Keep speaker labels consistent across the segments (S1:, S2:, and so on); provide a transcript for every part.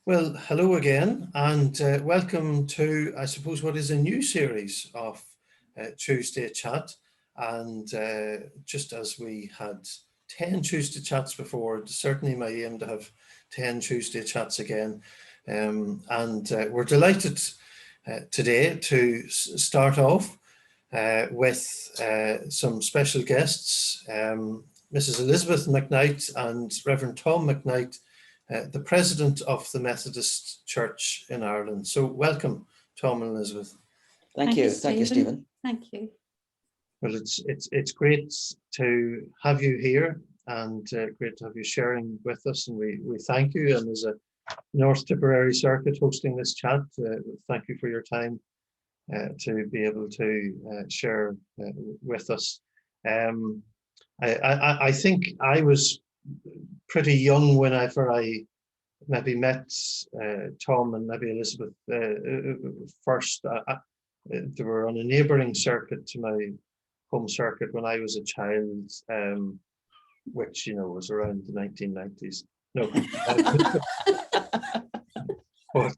S1: Well, hello again, and welcome to, I suppose, what is a new series of Tuesday Chat. And just as we had 10 Tuesday Chats before, it's certainly my aim to have 10 Tuesday Chats again. And we're delighted today to start off with some special guests, Mrs. Elizabeth McKnight and Reverend Tom McKnight, the president of the Methodist Church in Ireland. So welcome, Tom and Elizabeth.
S2: Thank you, Stephen.
S3: Thank you.
S1: Well, it's great to have you here, and great to have you sharing with us, and we thank you. And as a North Tipperary Circuit hosting this chat, thank you for your time to be able to share with us. I think I was pretty young whenever I maybe met Tom and maybe Elizabeth first. They were on a neighbouring circuit to my home circuit when I was a child, which was around the 1990s. No, but,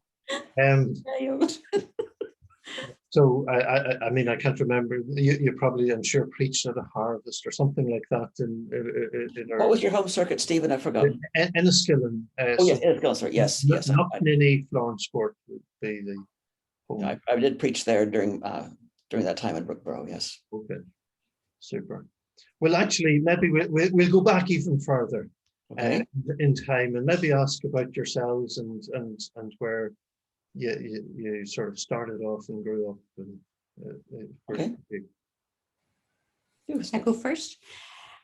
S1: so I mean, I can't remember. You probably, I'm sure, preached at a harvest or something like that. In our,
S2: what was your home circuit, Stephen? I forgot.
S1: Enniskillen.
S2: Oh yes, Enniskillen. Yes, yes.
S1: Not Ninny, Florence-Port would be the home.
S2: I did preach there during that time in Brookborough. Yes.
S1: Okay, super. Well, actually, maybe we'll go back even further in time and maybe ask about yourselves and where you sort of started off and grew up. And
S2: okay.
S3: I go first.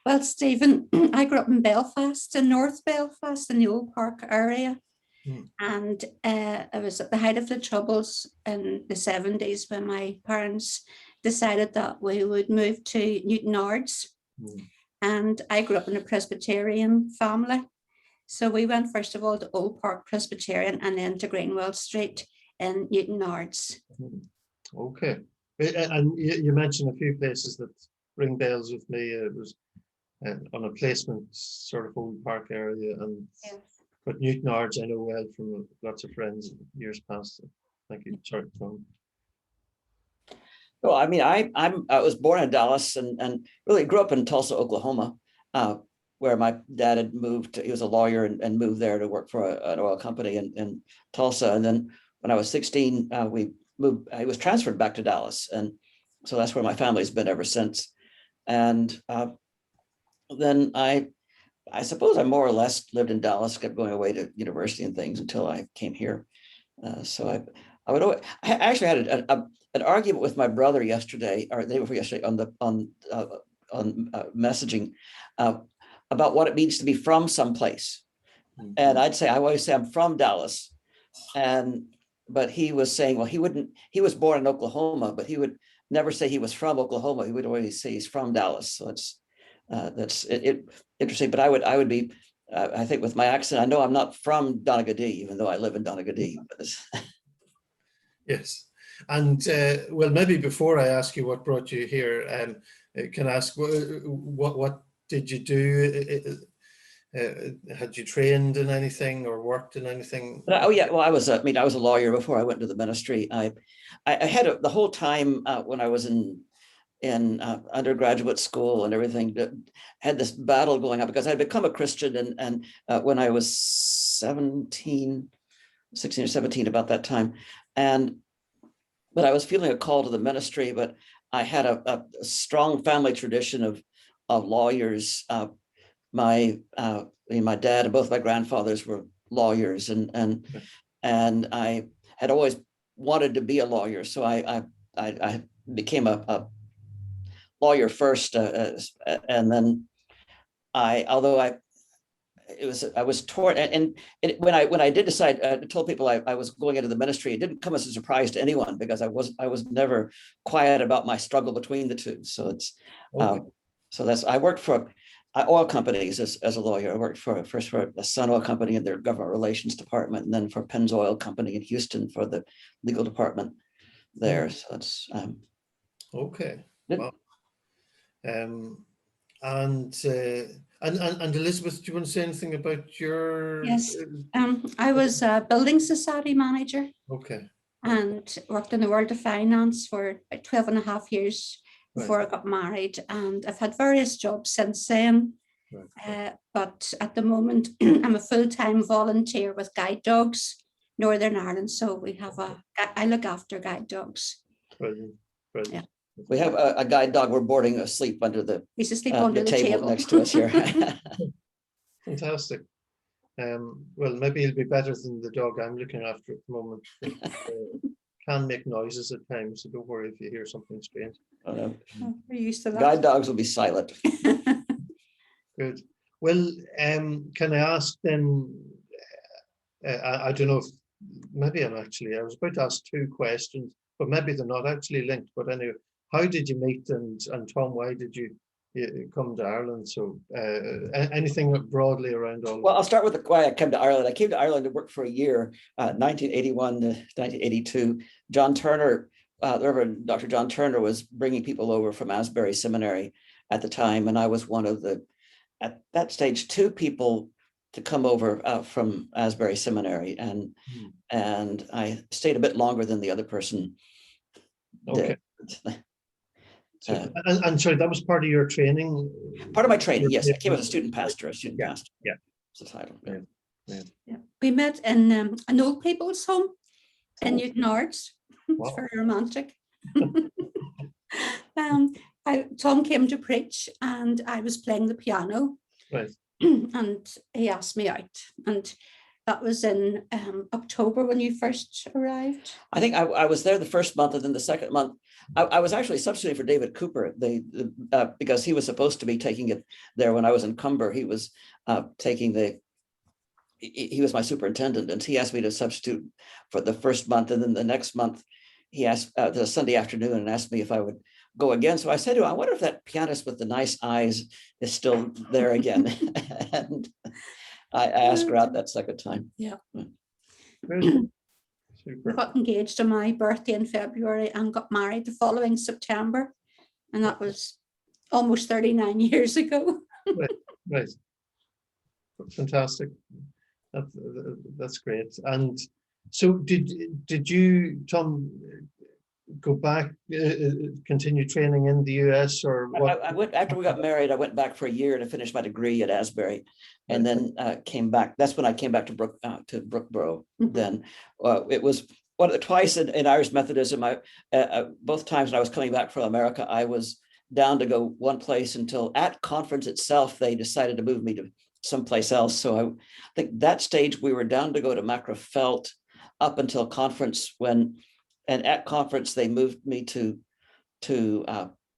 S3: Well, Stephen, I grew up in Belfast, in North Belfast, in the Old Park area. And I was at the height of the Troubles in the 70s when my parents decided that we would move to Newtownards. And I grew up in a Presbyterian family. So we went first of all to Old Park Presbyterian and then to Greenwell Street in Newtownards.
S1: Okay. And you mentioned a few places that ring bells with me. It was on a placement sort of Old Park area, and yes. But Newtownards I know well from lots of friends years past. Thank you. Sorry, Tom.
S2: Well, I mean, I was born in Dallas and really grew up in Tulsa, Oklahoma, where my dad had moved. He was a lawyer and moved there to work for an oil company in Tulsa. And then when I was 16, we moved. I was transferred back to Dallas, and so that's where my family's been ever since. And then I suppose I more or less lived in Dallas, kept going away to university and things until I came here. So I actually had an argument with my brother yesterday, or the day before yesterday, on messaging about what it means to be from someplace. And I always say I'm from Dallas, but he was saying, well, he was born in Oklahoma, but he would never say he was from Oklahoma. He would always say he's from Dallas. So that's interesting. But I would be, I think with my accent, I know I'm not from Donaghadee, even though I live in Donaghadee.
S1: Yes. And well, maybe before I ask you what brought you here, can I ask what did you do? Had you trained in anything or worked in anything?
S2: Oh yeah, well I was a lawyer before I went to the ministry. I had the whole time when I was in undergraduate school and everything, had this battle going on because I'd become a Christian and when I was 16 or 17, about that time, but I was feeling a call to the ministry. But I had a strong family tradition of lawyers. My dad and both my grandfathers were lawyers, and I had always wanted to be a lawyer. So I became a lawyer first, and then I was torn. And when I did decide, I told people I was going into the ministry. It didn't come as a surprise to anyone because I was never quiet about my struggle between the two. So it's I worked for oil companies as a lawyer. I worked first for the Sun Oil Company in their government relations department, and then for Pennzoil Company in Houston for the legal department there. So it's okay.
S1: Well, and And Elizabeth, do you want to say anything about your?
S3: Yes. I was a building society manager
S1: Okay.
S3: and worked in the world of finance for about 12 and a half years before I got married. And I've had various jobs since then.
S1: Right.
S3: But at the moment, I'm a full-time volunteer with guide dogs, Northern Ireland. So we have I look after guide dogs.
S1: Brilliant. Brilliant.
S3: Yeah.
S2: We have a guide dog. We're boarding asleep under
S3: He's asleep under the table
S2: next to us here.
S1: Fantastic. Well, maybe he'll be better than the dog I'm looking after at the moment. It, can make noises at times, so don't worry if you hear something strange.
S2: Oh, no.
S3: We're used to that.
S2: Guide dogs will be silent.
S1: Good. Well, can I ask then? I don't know if maybe I was about to ask two questions, but maybe they're not actually linked. But anyway, how did you meet, and Tom, why did you come to Ireland? So anything broadly around all?
S2: Well, I'll start with why I came to Ireland. I came to Ireland to work for a year, 1981 to 1982. John Turner, the Reverend Dr. John Turner, was bringing people over from Asbury Seminary at the time, and I was one of the, at that stage, 2 people to come over from Asbury Seminary, and I stayed a bit longer than the other person.
S1: Okay. And sorry, that was part of your training?
S2: Part of my training, yes. I came as a student pastor, pastor.
S1: Yeah.
S2: That's the title.
S3: Yeah. We met in an old people's home in Newton Arts.
S1: Wow.
S3: It's very romantic. Tom came to preach and I was playing the piano.
S1: Right.
S3: And he asked me out. And that was in October when you first arrived.
S2: I think I was there the first month, and then the second month, I was actually substituting for David Cooper, because he was supposed to be taking it there when I was in Cumber. He was he was my superintendent, and he asked me to substitute for the first month, and then the next month he asked the Sunday afternoon and asked me if I would go again. So I said to him, I wonder if that pianist with the nice eyes is still there again. And I asked her out that second time.
S3: Yeah.
S1: Super.
S3: We got engaged on my birthday in February and got married the following September. And that was almost 39 years ago.
S1: Right. Fantastic. That's great. And so did you, Tom, go back, continue training in the US, or what?
S2: I went, after we got married, I went back for a year to finish my degree at Asbury, and then came back. That's when I came back to Brookborough. Then it was twice in Irish Methodism. Both times when I was coming back from America, I was down to go one place until at conference itself, they decided to move me to someplace else. So I think that stage we were down to go to Macrofelt up until conference and at conference, they moved me to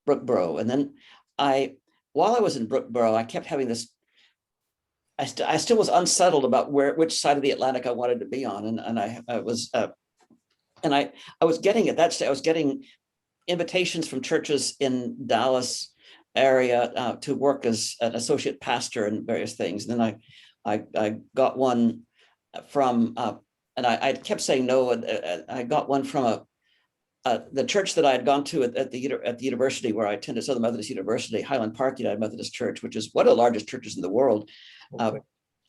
S2: Brookborough. And then while I was in Brookborough, I kept having this, I still was unsettled about which side of the Atlantic I wanted to be on. And I was getting at that stage, I was getting invitations from churches in Dallas area to work as an associate pastor and various things. And then I got one from, and I kept saying no. I got one from the church that I had gone to at the university where I attended, Southern Methodist University, Highland Park United Methodist Church, which is one of the largest churches in the world,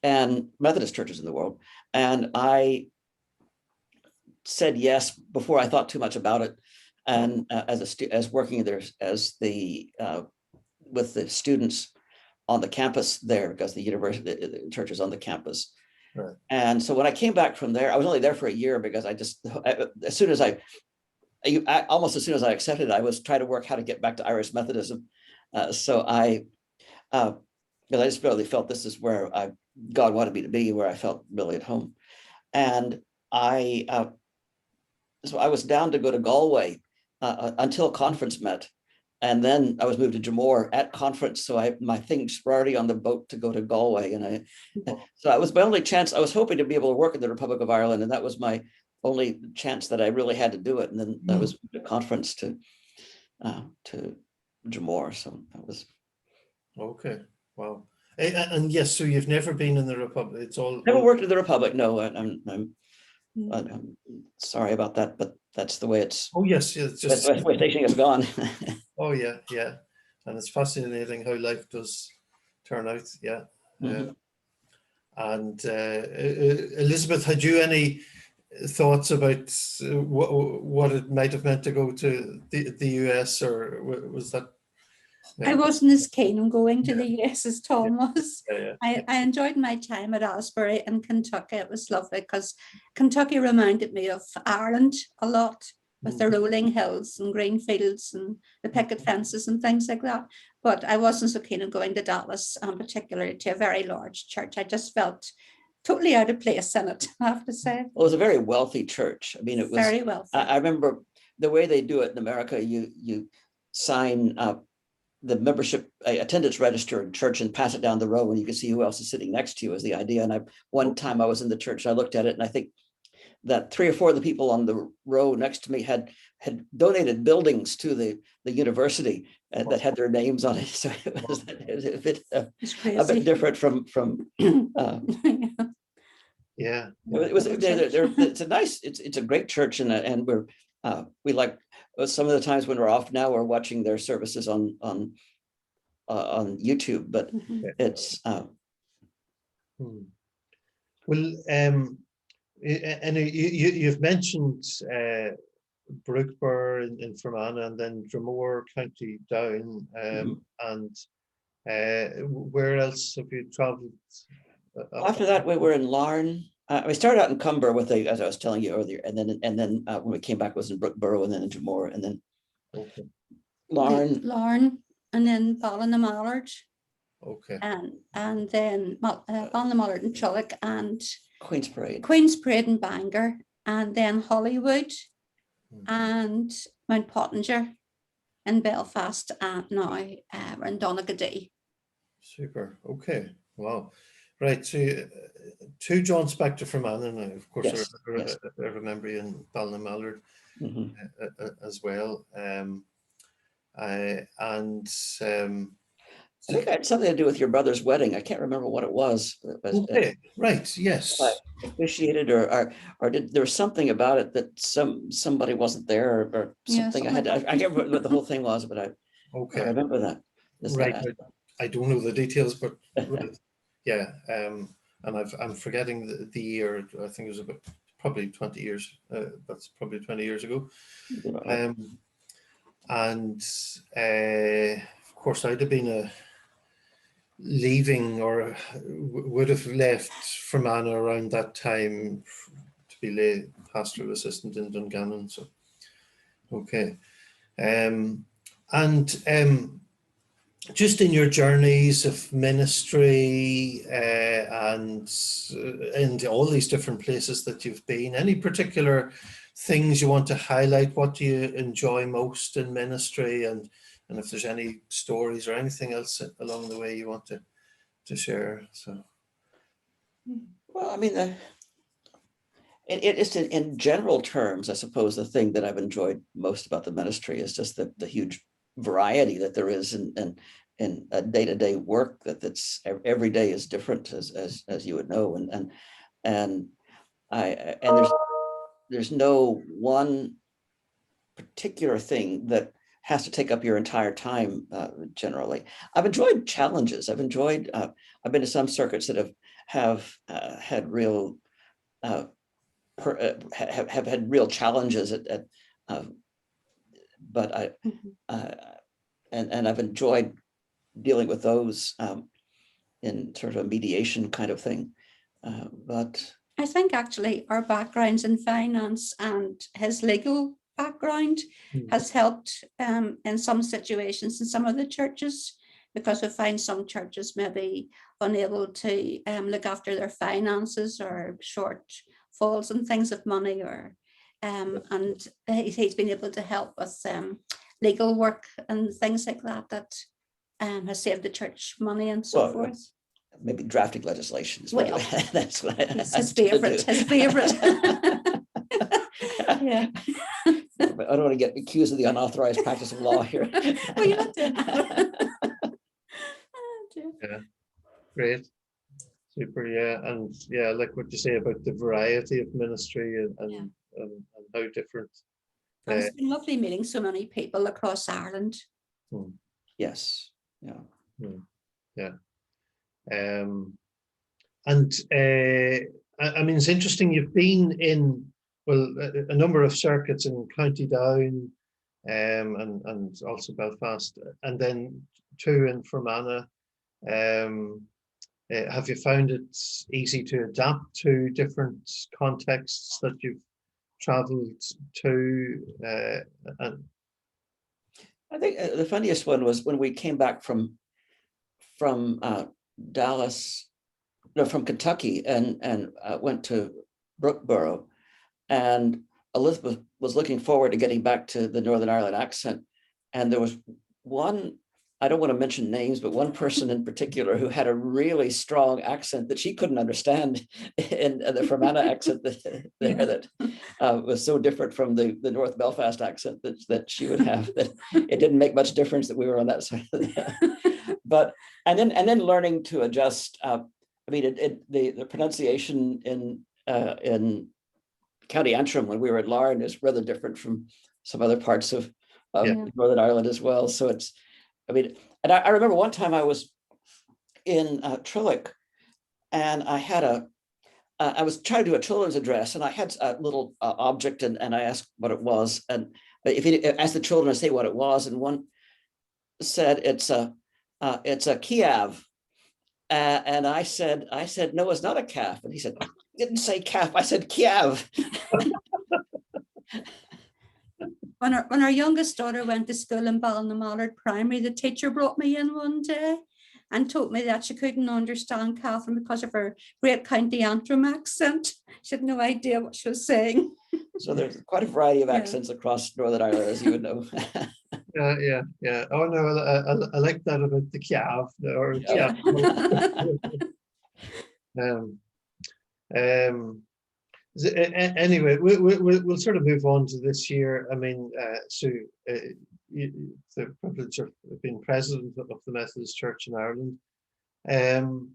S2: and Methodist churches in the world. And I said yes before I thought too much about it, and as working there with the students on the campus there, because the church is on the campus.
S1: Right.
S2: And so when I came back from there, I was only there for a year because as soon as I accepted it, I was trying to work how to get back to Irish Methodism. So I just really felt this is where God wanted me to be, where I felt really at home. And so I was down to go to Galway until conference met. And then I was moved to Jamor at conference. So my things were already on the boat to go to Galway. And so that was my only chance. I was hoping to be able to work in the Republic of Ireland. And that was my only chance that I really had to do it. And then that was the conference to Jamor. So that was.
S1: Okay. Wow. And yes, so you've never been in the Republic. It's all.
S2: Never worked in the Republic. No, I'm sorry about that, but that's the way it's.
S1: Oh yes, it's just
S2: that's the way teaching has gone.
S1: Oh yeah, and it's fascinating how life does turnout. Yeah.
S2: Mhm.
S1: And Elizabeth, had you any thoughts about what it might have meant to go to the US, or was that?
S3: I wasn't as keen on going to the US as
S1: Yeah.
S3: Tom was.
S1: Yeah,
S3: I enjoyed my time at Asbury in Kentucky. It was lovely because Kentucky reminded me of Ireland a lot, with the rolling hills and green fields and the picket fences and things like that. But I wasn't so keen on going to Dallas, particularly to a very large church. I just felt totally out of place in it, I have to say.
S2: Well, it was a very wealthy church. I mean, it was
S3: Very wealthy.
S2: I remember the way they do it in America. You sign the membership attendance register in church and pass it down the row, and you can see who else is sitting next to you, is the idea. And one time I was in the church, I looked at it, and I think that 3 or 4 of the people on the row next to me had donated buildings to the university that had their names on it. So it was a bit different from
S1: yeah.
S2: it was it's a great church, and we like some of the times when we're off now, we're watching their services on YouTube, but it's
S1: well, and you've mentioned Brookborough in Fermanagh, and then Dromore, County Down, and where else have you travelled?
S2: After that, we were in Larne. We started out in Cumber as I was telling you earlier, and then when we came back, it was in Brookborough, and then in Dromore, and then
S3: Larne, and then Ballinamallard.
S1: Okay.
S3: And then Ballinamallard and Trulloch, and
S2: Queensparade
S3: and Bangor, and then Hollywood, and Mount Pottinger in Belfast, and now we're in Donaghadee. Super.
S1: Okay. Wow. Right. So 2 jaunts back to Fermanagh, and of course I remember you in Ballinamallard as well.
S2: I think it had something to do with your brother's wedding. I can't remember what it was.
S1: Okay, right, yes.
S2: Officiated or did there was something about it that somebody wasn't there or something. I can't remember what the whole thing was, but I remember that.
S1: Right, I don't know the details, but yeah, and I'm forgetting the year. I think it was about probably 20 years. That's probably 20 years ago. And of course, I'd have been leaving, or would have left Fermanagh around that time to be lay pastoral assistant in Dungannon. So, okay. Just in your journeys of ministry and all these different places that you've been, any particular things you want to highlight? What do you enjoy most in ministry, and if there's any stories or anything else along the way you want to share? So,
S2: well, I mean, it's in general terms, I suppose the thing that I've enjoyed most about the ministry is just the huge variety that there is in a day-to-day work that's every day is different, as you would know, and there's no one particular thing that has to take up your entire time. Generally, I've enjoyed challenges. I've been to some circuits that have had real have had real challenges but I've enjoyed dealing with those in sort of a mediation kind of thing. But
S3: I think actually our backgrounds in finance and his legal background has helped in some situations in some of the churches, because we find some churches maybe unable to look after their finances, or shortfalls and things of money, or and he's been able to help with legal work and things like that has saved the church money and so forth.
S2: Maybe drafting legislation is that's what
S3: his favorite. Yeah.
S2: I don't want to get accused of the unauthorized practice of law here.
S3: Well, you're not doing that.
S1: Yeah, great, super. Yeah, and yeah, like what you say about the variety of ministry and how different.
S3: And it's been lovely meeting so many people across Ireland.
S2: Yes. Yeah.
S1: Yeah. And I mean, it's interesting. You've been in, well, a number of circuits in County Down, and also Belfast, and then 2 in Fermanagh. Have you found it easy to adapt to different contexts that you've travelled to? And
S2: I think the funniest one was when we came back from Dallas, no, from Kentucky, and went to Brookborough, and Elizabeth was looking forward to getting back to the Northern Ireland accent, and there was one, I don't want to mention names, but one person in particular who had a really strong accent that she couldn't understand, in the Fermanagh accent that was so different from the North Belfast accent that she would have, that it didn't make much difference that we were on that side of but and then learning to adjust. I mean, the pronunciation in County Antrim when we were at Larne is rather different from some other parts of Northern Ireland as well. So it's, I mean, and I remember one time I was in Trillick, and I had I was trying to do a children's address, and I had a little object, and I asked what it was, and if you asked the children to say what it was, and one said it's a Kiev, and I said no, it's not a calf, and he said, I didn't say calf, I said Kiev.
S3: When our youngest daughter went to school in Ballinamallard Primary, the teacher brought me in one day and told me that she couldn't understand Catherine because of her great County Antrim accent. She had no idea what she was saying.
S2: So there's quite a variety of accents across Northern Ireland, as you would know.
S1: Yeah. Oh no, I like that about the Kiev or anyway, we'll sort of move on to this year. I mean, Sue, the privilege of being president of the Methodist Church in Ireland, and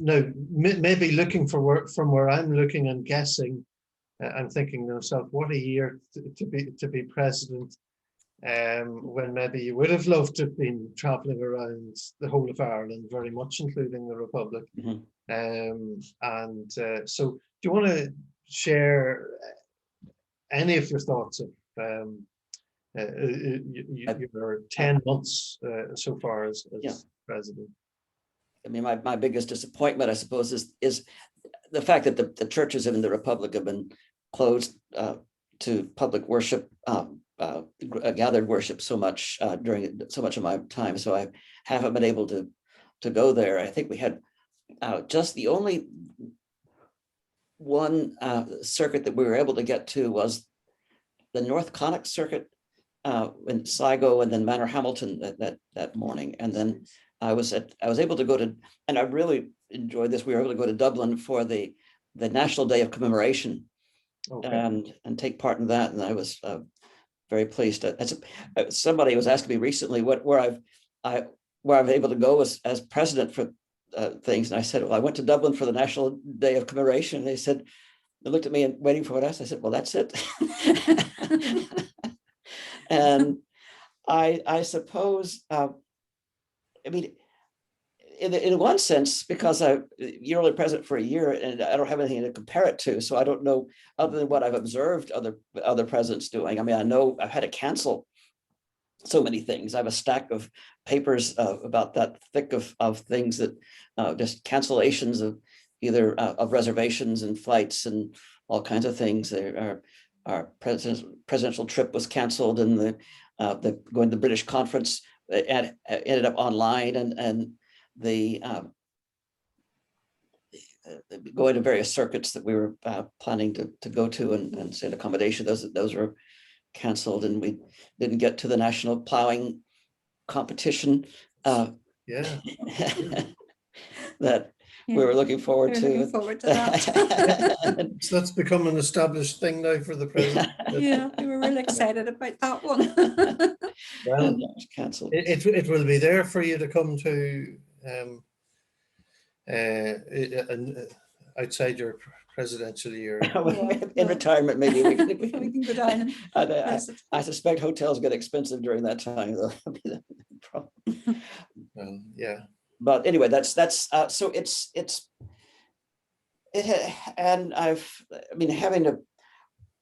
S1: now maybe looking for work from where I'm looking and guessing, I'm thinking to myself, what a year to be president, when maybe you would have loved to have been traveling around the whole of Ireland, very much including the Republic. So do you want to share any of your thoughts of your 10 months so far as president?
S2: I mean, my biggest disappointment, I suppose, is the fact that the churches in the Republic have been closed to public worship, gathered worship so much during so much of my time. So I haven't been able to go there. I think we had just the only one circuit that we were able to get to was the North Connacht circuit in Sligo, and then Manor Hamilton that morning. And then I was able to go to, and I really enjoyed this, we were able to go to Dublin for the National Day of Commemoration, and take part in that. And I was very pleased. Somebody was asking me recently where I'm able to go as president for things, and I said, well, I went to Dublin for the National Day of Commemoration. And they looked at me and waiting for what else. I said, well, that's it. And I suppose, I mean, in one sense, because you're only president for a year and I don't have anything to compare it to, so I don't know, other than what I've observed other presidents doing. I mean, I know I've had to cancel so many things. I have a stack of papers about that thick of things that just cancellations of either of reservations and flights and all kinds of things. Our presidential trip was canceled, and the going to the British conference ended up online, and the going to various circuits that we were planning to go to and send accommodation. Those were canceled, and we didn't get to the national plowing competition. That we were looking forward to.
S3: Looking forward to that.
S1: So that's become an established thing now for the president.
S3: Yeah, we were really excited about that one.
S1: Well,
S2: it was cancelled.
S1: It will be there for you to come to outside your presidential year.
S2: In retirement, maybe we
S3: We can go down and
S2: I suspect hotels get expensive during that time, though.
S1: Yeah.
S2: But anyway, that's so and having to,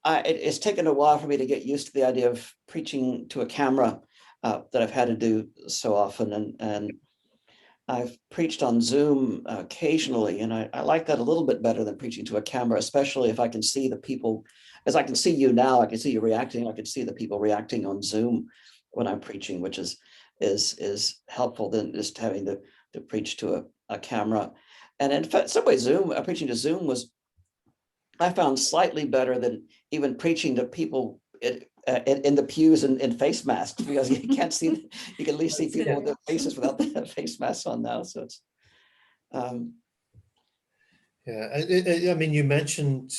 S2: it's taken a while for me to get used to the idea of preaching to a camera that I've had to do so often, and I've preached on Zoom occasionally, and I like that a little bit better than preaching to a camera, especially if I can see the people, as I can see you now, I can see you reacting, I can see the people reacting on Zoom when I'm preaching, which is helpful than just having to preach to a camera. And in fact, some ways, preaching to Zoom was, I found, slightly better than even preaching to people in the pews in face masks, because you can't see, you can at least see people with their faces without the face masks on now. So it's
S1: yeah. I mean, you mentioned,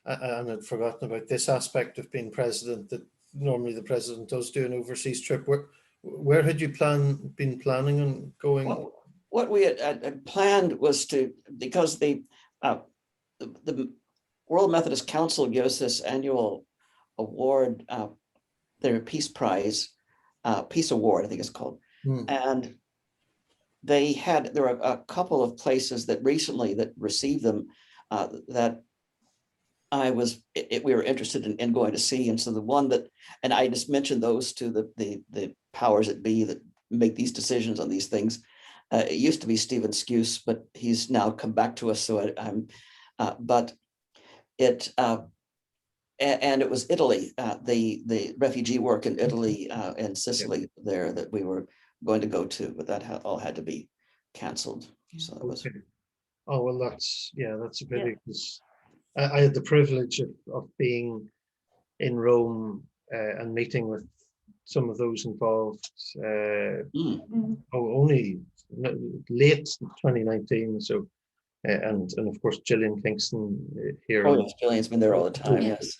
S1: and I'd forgotten about this aspect of being president, that normally the president does do an overseas trip. Where had you been planning on going?
S2: Well, what we had planned was to, because the World Methodist Council gives this annual award, their Peace Prize, Peace Award, I think it's called. And there were a couple of places that recently that received them that we were interested in going to see. And so the one that, and I just mentioned those to the powers that be that make these decisions on these things. It used to be Stephen Skuse, but he's now come back to us. So and it was Italy, the refugee work in Italy and Sicily there that we were going to go to, but that all had to be canceled. So that was.
S1: Oh, well, that's a pity, because I had the privilege of being in Rome and meeting with some of those involved. Only late 2019. So, and of course Gillian Kingston here.
S2: Oh yes, Gillian's been there all the time. Yes.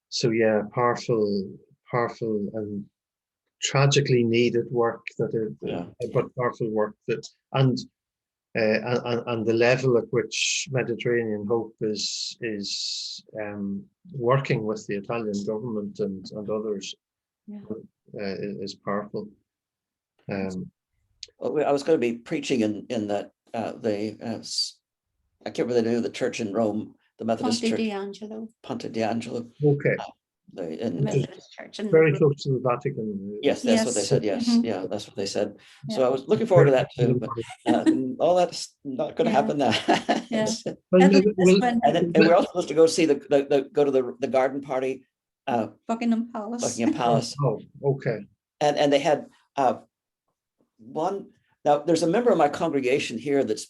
S1: So yeah, powerful and tragically needed work but powerful work and the level at which Mediterranean Hope is working with the Italian government and others is powerful.
S2: Well, I was going to be preaching in that I can't remember the name of the church in Rome, the Methodist Church. Ponte d'Angelo.
S1: Okay.
S3: Methodist Church.
S1: Very close to the Vatican.
S2: Yes, that's what they said. Yes, yeah, that's what they said. So I was looking forward to that too, but all that's not going to happen now. And we're also supposed to go see go to the garden party.
S3: Buckingham Palace.
S2: Buckingham Palace.
S1: Oh, okay.
S2: And they had one. Now there's a member of my congregation here that's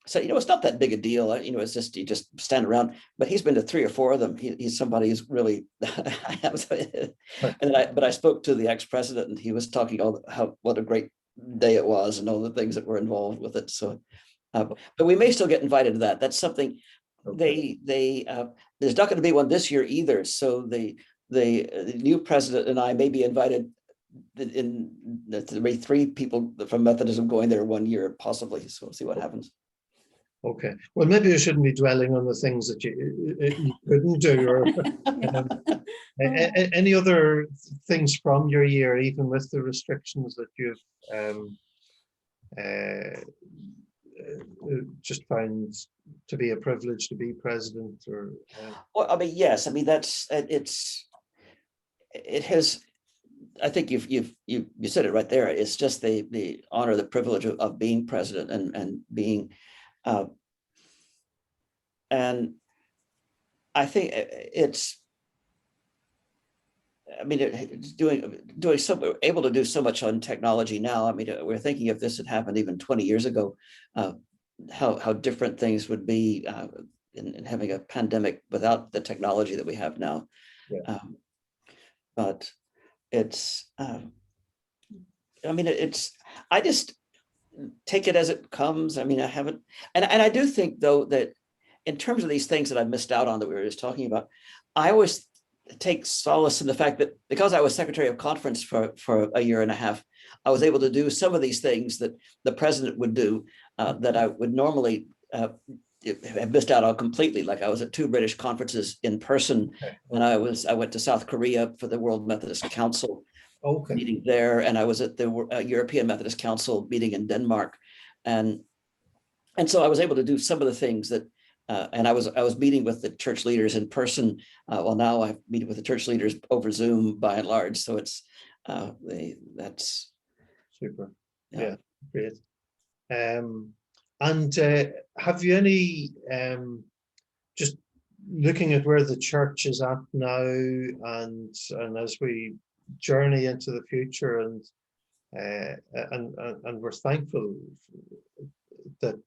S2: so it's not that big a deal. It's just you just stand around. But he's been to 3 or 4 of them. He's somebody who's really. But I spoke to the ex-president, and he was talking what a great day it was, and all the things that were involved with it. So, but we may still get invited to that. That's something. Okay. There's not going to be one this year either. So the new president and I may be invited. There may be 3 people from Methodism going there one year, possibly. So we'll see what happens.
S1: Okay. Well, maybe you shouldn't be dwelling on the things that you couldn't do. Or any other things from your year, even with the restrictions that you've just found to be a privilege to be president? Or
S2: well, I mean, yes. I mean, it has. I think you said it right there. It's just the honor, the privilege of being president and being. And I think it's doing so, able to do so much on technology now. I mean, we're thinking if this had happened even 20 years ago, how different things would be in having a pandemic without the technology that we have now.
S1: Yeah.
S2: But it's, I mean, I just take it as it comes. I mean, I haven't, and I do think though that in terms of these things that I missed out on that we were just talking about, I always take solace in the fact that because I was secretary of conference for a year and a half, I was able to do some of these things that the president would do that I would normally have missed out on completely. Like I was at 2 British conferences in person, and I went to South Korea for the World Methodist Council meeting there, and I was at the European Methodist Council meeting in Denmark, and so I was able to do some of the things that. And I was meeting with the church leaders in person. Well, now I'm meeting with the church leaders over Zoom by and large. So it's that's
S1: super.
S2: Yeah.
S1: Great. And have you any just looking at where the church is at now, and as we journey into the future, and we're thankful that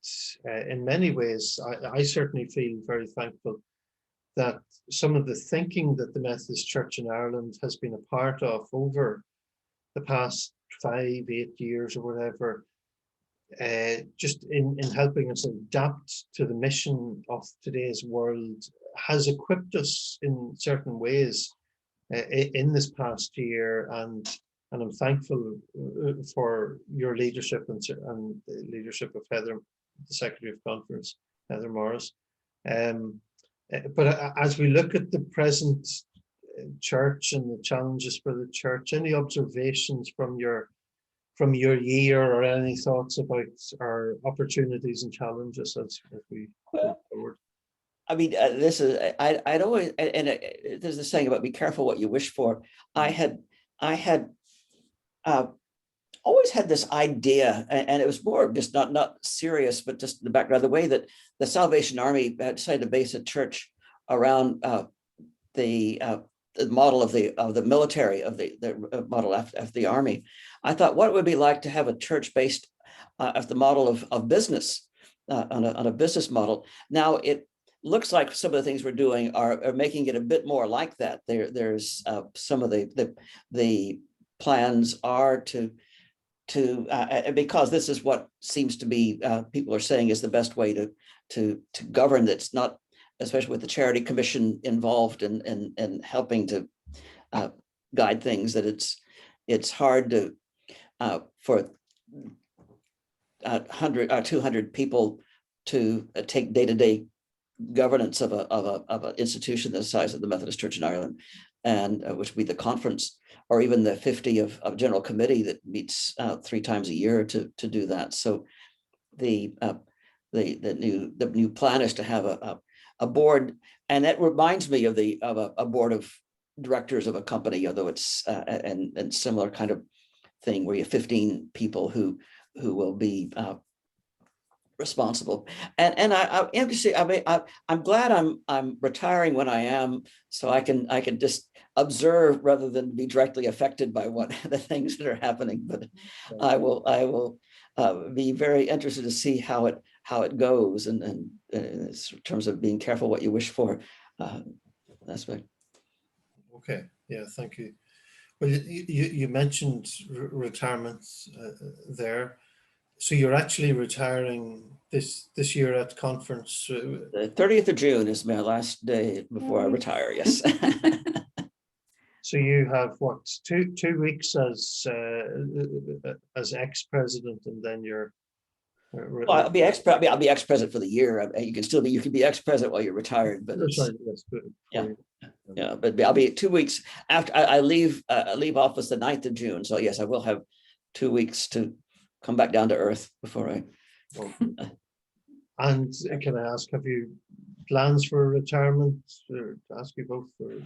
S1: in many ways, I certainly feel very thankful that some of the thinking that the Methodist Church in Ireland has been a part of over the past 5-8 years or whatever, just in helping us adapt to the mission of today's world, has equipped us in certain ways in this past year, and I'm thankful for your leadership and the leadership of Heather, the Secretary of Conference, Heather Morris. But as we look at the present church and the challenges for the church, any observations from your year, or any thoughts about our opportunities and challenges as we go forward?
S2: I mean, this is I'd always, and there's this saying about be careful what you wish for. I had always had this idea, and it was more just not serious, but just the background, the way that the Salvation Army had decided to base a church around the model of the military, of the model after the army. I thought what it would be like to have a church based of the model of business, on a business model. Now it looks like some of the things we're doing are making it a bit more like that. There's some of the plans are to because this is what seems to be people are saying is the best way to govern. That's not, especially with the Charity Commission involved in helping to guide things, that it's hard to for 100 or 200 people to take day-to-day governance of an institution the size of the Methodist Church in Ireland, and which would be the conference, or even the 50 of general committee that meets 3 times a year to do that. So the new plan is to have a board, and that reminds me of a board of directors of a company, although it's and similar kind of thing where you have 15 people who will be responsible. And I'm glad I'm retiring when I am, so I can just observe rather than be directly affected by what the things that are happening. But I will be very interested to see how it goes, and in terms of being careful what you wish for aspect.
S1: Okay, yeah, thank you. Well, you mentioned retirement there. So you're actually retiring this year at conference?
S2: The 30th of June is my last day before I retire, yes.
S1: So you have what, two weeks as ex-president, and then you're
S2: Well, I'll be ex-president for the year. You can be ex-president while you're retired, but it's, yeah, but I'll be 2 weeks after I leave office the 9th of June. So yes, I will have 2 weeks to come back down to earth before I.
S1: And can I ask, have you plans for retirement? Or to ask you both? Or?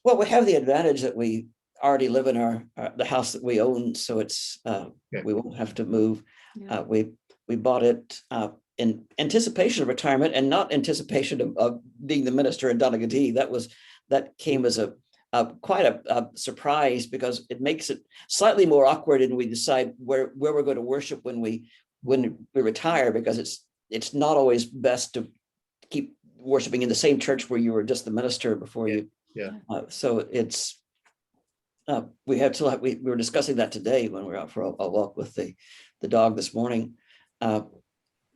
S2: Well, we have the advantage that we already live in the house that we own, so it's we won't have to move. Yeah. We bought it in anticipation of retirement, and not anticipation of being the minister in Donaghadee. That came as quite a surprise, because it makes it slightly more awkward, and we decide where we're going to worship when we retire, because it's not always best to keep worshiping in the same church where you were just the minister before you.
S1: Yeah.
S2: So it's we were discussing that today when we were out for a walk with the dog this morning,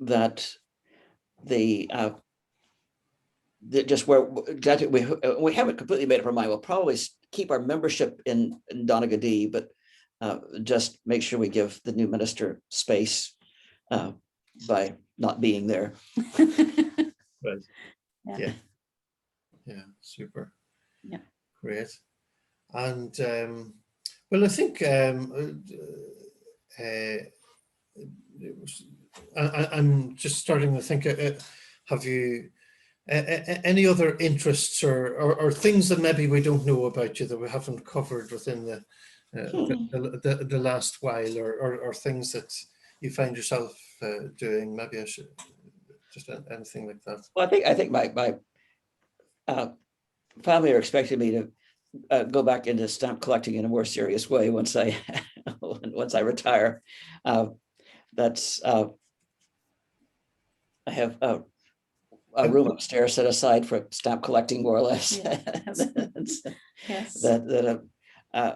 S2: that just where exactly we haven't completely made up our mind. We'll probably keep our membership in Donaghadee, but just make sure we give the new minister space by not being there.
S1: Right.
S3: Yeah.
S1: Yeah, super.
S3: Yeah.
S1: Great. And well, I think I'm just starting to think, have you any other interests or things that maybe we don't know about you that we haven't covered within the last while, or things that you find yourself doing? Maybe I should just anything like that.
S2: Well, I think my family are expecting me to go back into stamp collecting in a more serious way once I retire. That's I have a room upstairs set aside for stamp collecting, more or less.
S3: Yes. Yes.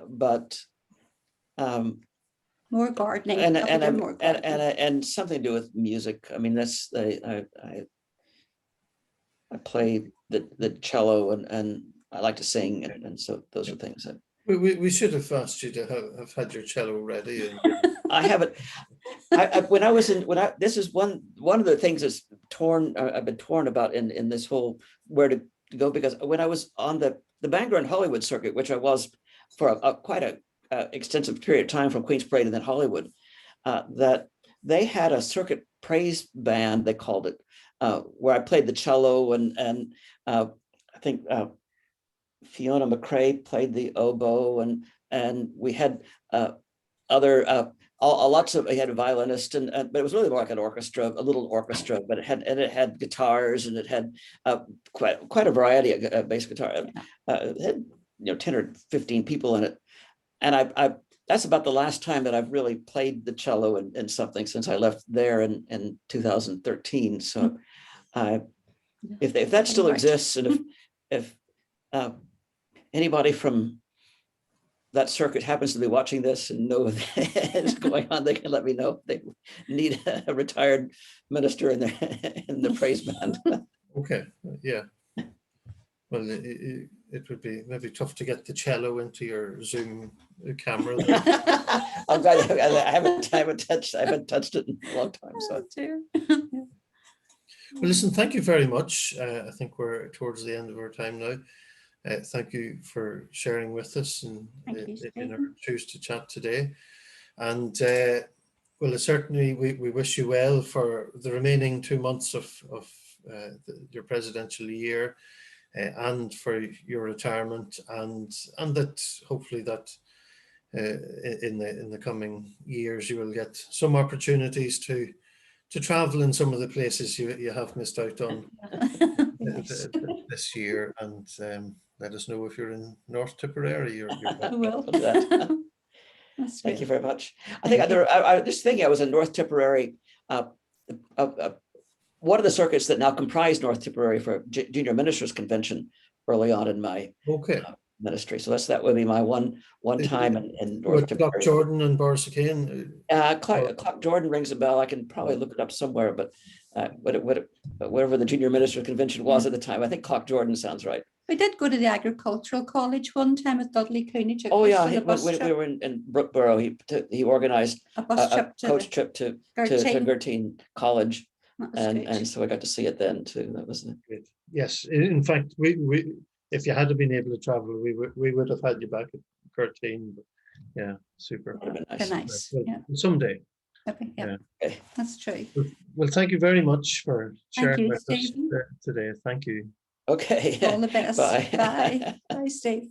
S2: But
S3: More gardening.
S2: and something to do with music. I mean, that's I play the cello and I like to sing, and so those are things that
S1: we should have asked you to have had your cello ready.
S2: I haven't. This is one of the things that's I've been torn about in this whole where to go, because when I was on the Bangor and Hollywood circuit, which I was for quite a extensive period of time, from Queen's Parade and then Hollywood, that they had a circuit praise band, they called it, where I played the cello and I think Fiona McCrae played the oboe, and we had other lots of, we had a violinist, but it was really more like an orchestra, a little orchestra, but it had guitars, and it had quite a variety of bass guitar. It had 10 or 15 people in it, and I that's about the last time that I've really played the cello in something since I left there in 2013. So if that still exists, and if anybody from that circuit happens to be watching this and know it's going on, they can let me know if they need a retired minister in the praise band.
S1: Okay, yeah. Well, it would be maybe tough to get the cello into your Zoom camera.
S2: I'm glad I haven't touched it in a long time. So.
S1: Well, listen, thank you very much. I think we're towards the end of our time now. Thank you for sharing with us in our Choose to Chat today. And well, certainly we wish you well for the remaining 2 months of your presidential year, and for your retirement, and that hopefully that in the coming years you will get some opportunities to travel in some of the places you have missed out on this year, and let us know if you're in North Tipperary.
S3: I will.
S2: Thank you very much. I think I was just thinking I was in North Tipperary. One of the circuits that now comprise North Tipperary for Junior Ministers Convention early on in my ministry. So that would be my one time in North Tipperary.
S1: Clock Jordan and Borrisokane?
S2: Clock Jordan rings a bell. I can probably look it up somewhere, but whatever the Junior Minister Convention was at the time, I think Clock Jordan sounds right.
S3: We did go to the Agricultural College one time with Dudley Cooney.
S2: Oh yeah, when we were in Brookborough, he organized a coach trip to Gertine College, and so I got to see it then too. That was
S1: great. Yes, in fact, we if you had been able to travel, we would have had you back at Gertine. But yeah, super.
S3: Nice.
S1: Well,
S3: yeah.
S1: Someday.
S3: Okay, yeah. That's true.
S1: Well, thank you very much for sharing with
S3: Stephen.
S1: us today. Thank you.
S2: Okay.
S3: All the best.
S2: Bye.
S3: Bye. Bye, Steve.